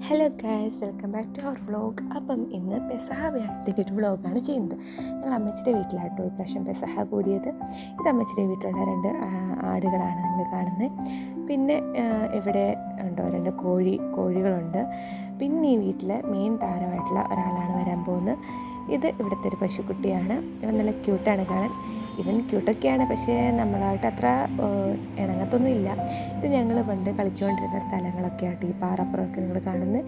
Hello guys, welcome back to our vlog. അപ്പം ഇന്ന് പെസഹ വ്യാഴത്തിൻ്റെ ഒരു വ്ളോഗാണ് ചെയ്യുന്നത്. ഞങ്ങൾ അമ്മച്ചിയുടെ വീട്ടിലാട്ടോ ഇപ്രാവശ്യം പെസഹ കൂടിയത്. ഇത് അമ്മച്ചിയുടെ വീട്ടിലുള്ള രണ്ട് ആടുകളാണ് നിങ്ങൾ കാണുന്നത്. പിന്നെ ഇവിടെ ഉണ്ടോ 2 കോഴികളുണ്ട്. പിന്നെ ഈ വീട്ടിലെ മെയിൻ താരമായിട്ടുള്ള ഒരാളാണ് വരാൻ പോകുന്നത്. ഇത് ഇവിടുത്തെ ഒരു പശുക്കുട്ടിയാണ്. ഇവൻ നല്ല ക്യൂട്ടാണ് കാണാൻ. ഇവൻ ക്യൂട്ടൊക്കെയാണ്, പക്ഷേ നമ്മളായിട്ട് അത്ര ഇണങ്ങത്തൊന്നും ഇല്ല. ഇത് ഞങ്ങൾ പണ്ട് കളിച്ചുകൊണ്ടിരുന്ന സ്ഥലങ്ങളൊക്കെ ആയിട്ട് ഈ പാറപ്പുറമൊക്കെ നിങ്ങൾ കാണുന്നത്.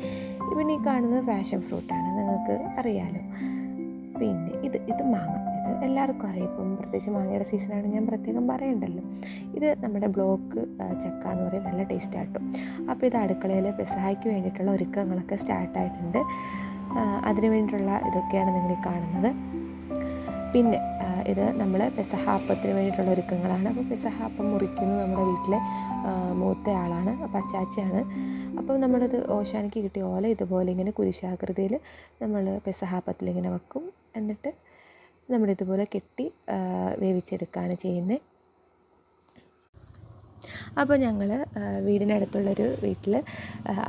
ഇവൻ ഈ കാണുന്നത് ഫാഷൻ ഫ്രൂട്ടാണ്, നിങ്ങൾക്ക് അറിയാമല്ലോ. പിന്നെ ഇത് മാങ്ങ. ഇത് എല്ലാവർക്കും അറിയാം. ഇപ്പം പ്രത്യേകിച്ച് മാങ്ങയുടെ സീസണാണ്, ഞാൻ പ്രത്യേകം പറയണ്ടല്ലോ. ഇത് നമ്മുടെ ബ്ലോക്ക് ചക്ക എന്ന് പറയും, നല്ല ടേസ്റ്റായിട്ടും. അപ്പോൾ ഇത് അടുക്കളയിൽ പെസഹായ്ക്ക് വേണ്ടിയിട്ടുള്ള ഒരുക്കങ്ങളൊക്കെ സ്റ്റാർട്ടായിട്ടുണ്ട്. അതിന് വേണ്ടിയിട്ടുള്ള ഇതൊക്കെയാണ് നിങ്ങൾ ഈ കാണുന്നത്. പിന്നെ ഇത് നമ്മൾ പെസഹ അപ്പത്തിന് വേണ്ടിയിട്ടുള്ള ഒരുക്കങ്ങളാണ്. അപ്പോൾ പെസഹ അപ്പം മുറിക്കുന്നത് നമ്മുടെ വീട്ടിലെ മൂത്ത ആളാണ്, പച്ചാച്ചിയാണ്. അപ്പോൾ നമ്മളിത് ഓശാനിക്ക് കിട്ടിയ ഓല ഇതുപോലെ ഇങ്ങനെ കുരിശാകൃതിയിൽ നമ്മൾ പെസഹ അപ്പത്തിലിങ്ങനെ വെക്കും. എന്നിട്ട് നമ്മളിതുപോലെ കെട്ടി വേവിച്ചെടുക്കുകയാണ് ചെയ്യുന്നത്. അപ്പോൾ ഞങ്ങൾ വീടിനടുത്തുള്ളൊരു വീട്ടിൽ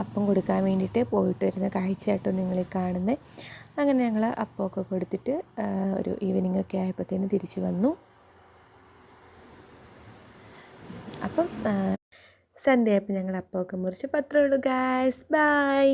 അപ്പം കൊടുക്കാൻ വേണ്ടിയിട്ട് പോയിട്ട് വരുന്ന കാഴ്ചയായിട്ടോ നിങ്ങൾ കാണുന്നത്. അങ്ങനെ ഞങ്ങൾ അപ്പമൊക്കെ കൊടുത്തിട്ട് ഒരു ഈവനിങ് ഒക്കെ ആയപ്പോഴത്തേനും തിരിച്ച് വന്നു. അപ്പം സന്ധ്യയായപ്പോൾ ഞങ്ങൾ അപ്പമൊക്കെ മുറിച്ച്. അത്രേ ഉള്ളൂ ഗായ്സ്, ബൈ.